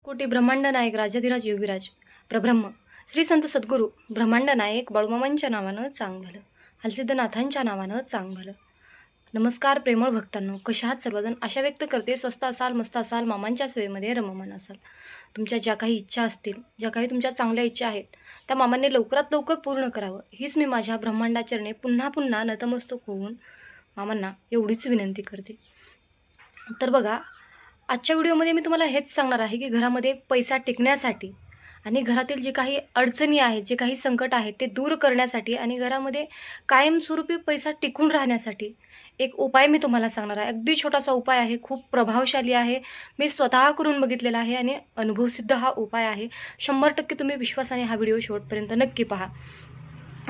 कोटी ब्रह्मांड नायक राजाधिराज योगीराज प्रब्रह्म श्री संत सद्गुरू ब्रह्मांड नायक बाळूमामांच्या नावानं चांग भलं, हलसिद्धनाथांच्या नावानं चांग भलं. नमस्कार प्रेमळ भक्तांनो, कशा आहात सर्वजण. आशा व्यक्त करते स्वस्त असाल, मस्त असाल, मामांच्या सोयीमध्ये रममान असाल. तुमच्या ज्या काही इच्छा असतील, ज्या काही तुमच्या चांगल्या इच्छा आहेत, त्या मामांनी लवकरात लवकर पूर्ण करावं, हीच मी माझ्या ब्रह्मांडाचरणी पुन्हा पुन्हा नतमस्तक होऊन मामांना एवढीच विनंती करते. तर बघा, आजच्या व्हिडिओमध्ये मी तुम्हाला हेच सांगणार आहे की घरामध्ये पैसा टिकण्यासाठी आणि घरातील जे काही अडचणी आहेत, जे काही संकट आहेत ते दूर करण्यासाठी आणि घरामध्ये कायमस्वरूपी पैसा टिकून राहण्यासाठी एक उपाय मी तुम्हाला सांगणार आहे. अगदी छोटासा उपाय आहे, खूप प्रभावशाली आहे. मी स्वतः करून बघितलेला आहे आणि अनुभवसिद्ध हा उपाय आहे. 100% तुम्ही विश्वासाने हा व्हिडिओ शेवटपर्यंत नक्की पहा.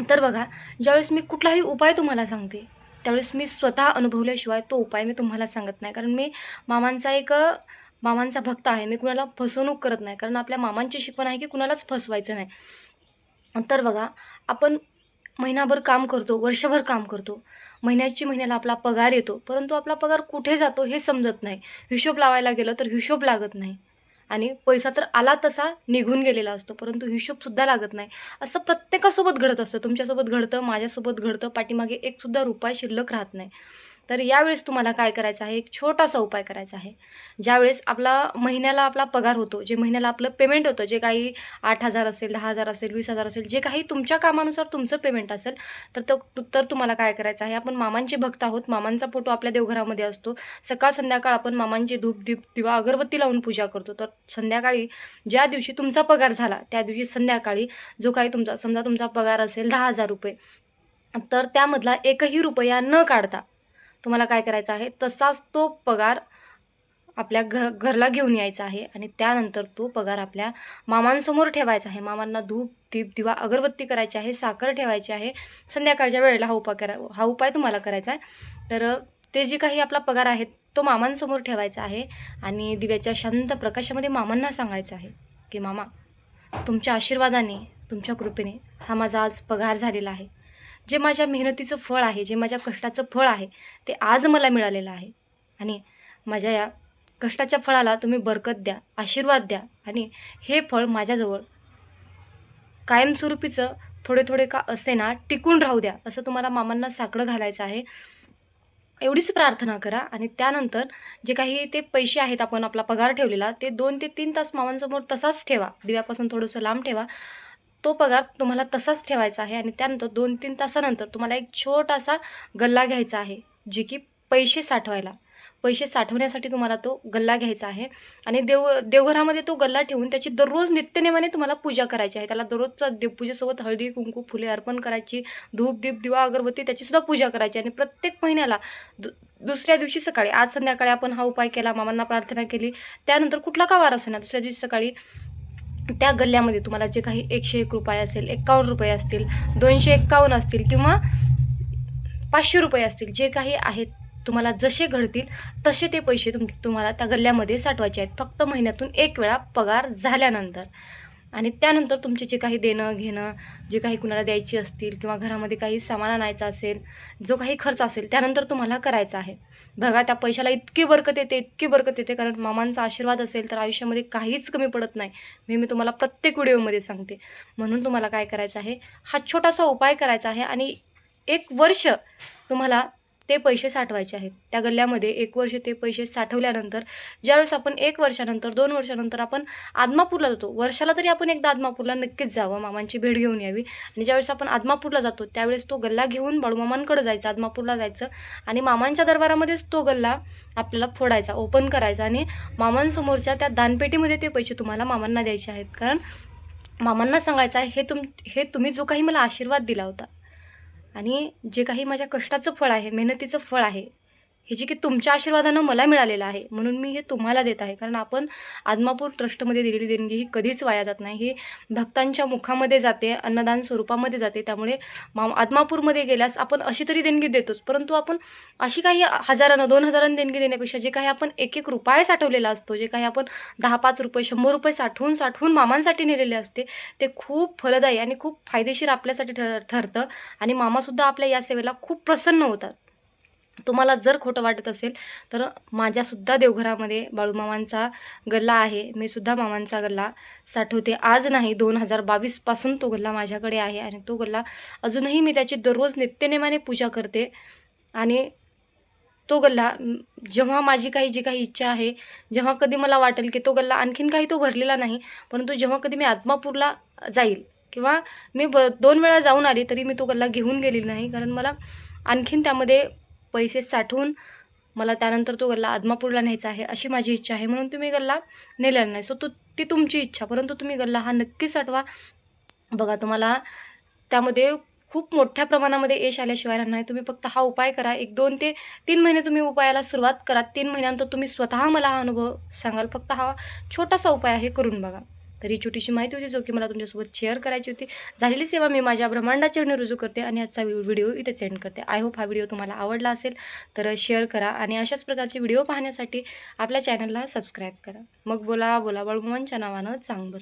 तर बघा, ज्यावेळेस मी कुठलाही उपाय तुम्हाला सांगते, त्यावेळेस मी स्वतः अनुभवल्याशिवाय तो उपाय मी तुम्हाला सांगत नाही. कारण मी मामांचा भक्त आहे. मी कुणाला फसवणूक करत नाही. कारण आपल्या मामांची शिकवण आहे की कुणालाच फसवायचं नाही. तर बघा, आपण महिनाभर काम करतो, वर्षभर काम करतो. महिन्याला आपला पगार येतो. परंतु आपला पगार कुठे जातो हे समजत नाही. हिशोब लावायला गेलं तर हिशोब लागत नाही. आणि पैसा तर आला तसा निघून गेलेला असतो, परंतु हिशोबसुद्धा लागत नाही. असं प्रत्येकासोबत घडत असतं. तुमच्यासोबत घडतं, माझ्यासोबत घडतं. पाठीमागे एकसुद्धा रुपया शिल्लक राहत नाही. तर यावेळेस तुम्हाला काय करायचं आहे, एक छोटासा उपाय करायचा आहे. ज्यावेळेस महिन्याला आपला पगार होतो, जे महिन्याला आपलं पेमेंट होतं, जे काही 8,000 असेल, 10,000 असेल, 20,000 असेल, जे काही तुमच्या कामानुसार तुमचं पेमेंट असेल, तर तुम्हाला काय करायचं आहे, आपण मामांचे भक्त आहोत. मामांचा फोटो आपल्या देवघरामध्ये असतो. सकाळ संध्याकाळ आपण मामांची धूप दीप दिवा अगरबत्ती लावून पूजा करतो. तर संध्याकाळी ज्या दिवशी तुमचा पगार झाला त्या दिवशी संध्याकाळी जो काही समजा तुमचा पगार असेल 10,000 रुपये, तर त्यामधला एकही रुपया न काढता तुम्हाला काय करायचं आहे, तसाच तो पगार आपल्या घरला घेऊन यायचा आहे आणि त्यानंतर तो पगार आपल्या मामांसमोर ठेवायचा आहे. मामांना धूप दीप दिवा अगरबत्ती करायची आहे, साखर ठेवायची आहे. संध्याकाळच्या वेळेला हा उपाय तुम्हाला करायचा आहे. तर ते जे काही आपला पगार आहे तो मामांसमोर ठेवायचा आहे आणि दिव्याच्या शांत प्रकाशामध्ये मामांना सांगायचं आहे की मामा, तुमच्या आशीर्वादाने, तुमच्या कृपेने हा माझा आज पगार झालेला आहे. जे माझ्या मेहनतीचं फळ आहे, जे माझ्या कष्टाचं फळ आहे, ते आज मला मिळालेलं आहे. आणि माझ्या या कष्टाच्या फळाला तुम्ही बरकत द्या, आशीर्वाद द्या आणि हे फळ माझ्याजवळ कायमस्वरूपीचं थोडे थोडे का असेना टिकून राहू द्या, असं तुम्हाला मामांना साकडं घालायचं आहे. एवढीच प्रार्थना करा आणि त्यानंतर जे काही ते पैसे आहेत, आपण आपला पगार ठेवलेला, ते 2 ते 3 तास मामांसमोर तसाच ठेवा. दिव्यापासून थोडंसं लांब ठेवा. तो पगार तुम्हाला तसाच ठेवायचा आहे आणि त्यानंतर 2-3 तासानंतर तुम्हाला एक छोटासा गल्ला घ्यायचा आहे, जे की पैसे साठवण्यासाठी तुम्हाला तो गल्ला घ्यायचा आहे. आणि देवघरामध्ये तो गल्ला ठेवून त्याची दररोज नित्यनेमाने तुम्हाला पूजा करायची आहे. त्याला दररोजचा देवपूजेसोबत हळदी, कुंकू, फुले अर्पण करायची, धूप, दीप, दिवा, अगरबत्ती त्याचीसुद्धा पूजा करायची. आणि प्रत्येक महिन्याला दुसऱ्या दिवशी सकाळी, आज संध्याकाळी आपण हा उपाय केला, मामांना प्रार्थना केली, त्यानंतर कुठला का वार असेना, दुसऱ्या दिवशी सकाळी त्या गल्ल्यामध्ये तुम्हाला जे काही 101 रुपये असेल, 51 रुपये असतील, 251 असतील किंवा 500 रुपये असतील, जे काही आहेत, तुम्हाला जसे घडतील तसे ते पैसे तुम्हाला त्या गल्ल्यामध्ये साठवायचे आहेत, फक्त महिन्यातून एक वेळा पगार झाल्यानंतर. आणि त्यानंतर तुमचे जे काही देणं घेणं, जे काही कुणाला द्यायची असतील किंवा घरामध्ये काही सामान आणायचं असेल, जो काही खर्च असेल त्यानंतर तुम्हाला करायचा आहे. बघा, त्या पैशाला इतकी बरकत येते, इतकी बरकत येते, कारण मामांचा आशीर्वाद असेल तर आयुष्यामध्ये काहीच कमी पडत नाही. मी तुम्हाला प्रत्येक व्हिडिओमध्ये सांगते. म्हणून तुम्हाला काय करायचं आहे, हा छोटासा उपाय करायचा आहे आणि 1 वर्ष तुम्हाला ते पैसे साठवायचे आहेत. त्या गल्ल्यामध्ये 1 वर्ष ते पैसे साठवल्यानंतर ज्यावेळेस आपण 1 वर्षानंतर, 2 वर्षानंतर आपण आदमापूरला जातो. वर्षाला तरी आपण एकदा आदमापूरला नक्कीच जावं, मामांची भेट घेऊन यावी. आणि ज्यावेळेस आपण आदमापूरला जातो त्यावेळेस तो गल्ला घेऊन बाळूमामांकडे जायचं, आदमापूरला जायचं आणि मामांच्या दरबारामध्येच तो गल्ला आपल्याला फोडायचा, ओपन करायचा आणि मामांसमोरच्या त्या दानपेटीमध्ये ते पैसे तुम्हाला मामांना द्यायचे आहेत. कारण मामांना सांगायचं आहे, हे तुम्ही जो काही मला आशीर्वाद दिला होता आणि जे काही माझ्या कष्टाचं फळ आहे, मेहनतीचं फळ आहे, हे जे की तुमच्या आशीर्वादानं मला मिळालेलं आहे, म्हणून मी हे तुम्हाला देत आहे. कारण आपण आदमापूर ट्रस्टमध्ये दिलेली देणगी ही कधीच वाया जात नाही. ही भक्तांच्या मुखामध्ये जाते, अन्नदान स्वरूपामध्ये जाते. त्यामुळे आदमापूरमध्ये गेल्यास आपण अशी तरी देणगी देतोच, परंतु आपण अशी काही हजारानं, 2,000 देणगी देण्यापेक्षा जे काही आपण 1-1 रुपया साठवलेला असतो, जे काही आपण 10-5 रुपये, 100 रुपये साठवून मामांसाठी नेलेले असते, ते खूप फलदायी आणि खूप फायदेशीर आपल्यासाठी ठरतं. आणि मामासुद्धा आपल्या या सेवेला खूप प्रसन्न होतात. तुम्हाला जर खोटं वाटत असेल तर माझ्यासुद्धा देवघरामध्ये बाळूमामांचा गल्ला आहे. मी सुद्धा मामांचा गल्ला साठवते. आज नाही, 2022 पासून तो गल्ला माझ्याकडे आहे आणि तो गल्ला अजूनही मी त्याची दररोज नित्यनेमाने पूजा करते. आणि तो गल्ला जेव्हा माझी जी काही इच्छा आहे, जेव्हा कधी मला वाटेल की तो गल्ला आणखीन काही तो भरलेला नाही, परंतु जेव्हा कधी मी आदमापूरला जाईल किंवा मी 2 वेळा जाऊन आली तरी मी तो गल्ला घेऊन गेलेली नाही. कारण मला आणखीन त्यामध्ये पैसे साठवून मला त्यानंतर तो गल्ला आदमापूरला न्यायचा आहे, अशी माझी इच्छा आहे. म्हणून तुम्ही गल्ला नेलेला नाही. ती तुमची इच्छा, परंतु तुम्ही गल्ला हा नक्की साठवा. बघा, तुम्हाला त्यामध्ये खूप मोठ्या प्रमाणामध्ये यश आल्याशिवाय राहणार नाही. तुम्ही फक्त हा उपाय करा. 1, 2 ते 3 महिने तुम्ही उपायाला सुरुवात करा. 3 महिन्यानंतर तुम्ही स्वतः मला हा अनुभव सांगाल. फक्त हा छोटासा उपाय आहे, करून बघा. तर ही छोटीशी माहिती होती जो की मला तुमच्यासोबत शेअर करायची होती. झालेली सेवा मी माझ्या ब्रह्मांडाच्या चरणी रुजू करते आणि आजचा व्हिडिओ इथे सेंड करते. आय होप हा व्हिडिओ तुम्हाला आवडला असेल तर शेअर करा आणि अशाच प्रकारचे व्हिडिओ पाहण्यासाठी आपल्या चॅनलला सबस्क्राईब करा. मग बोला बोला बाळूमामांच्या नावानं चांगलं.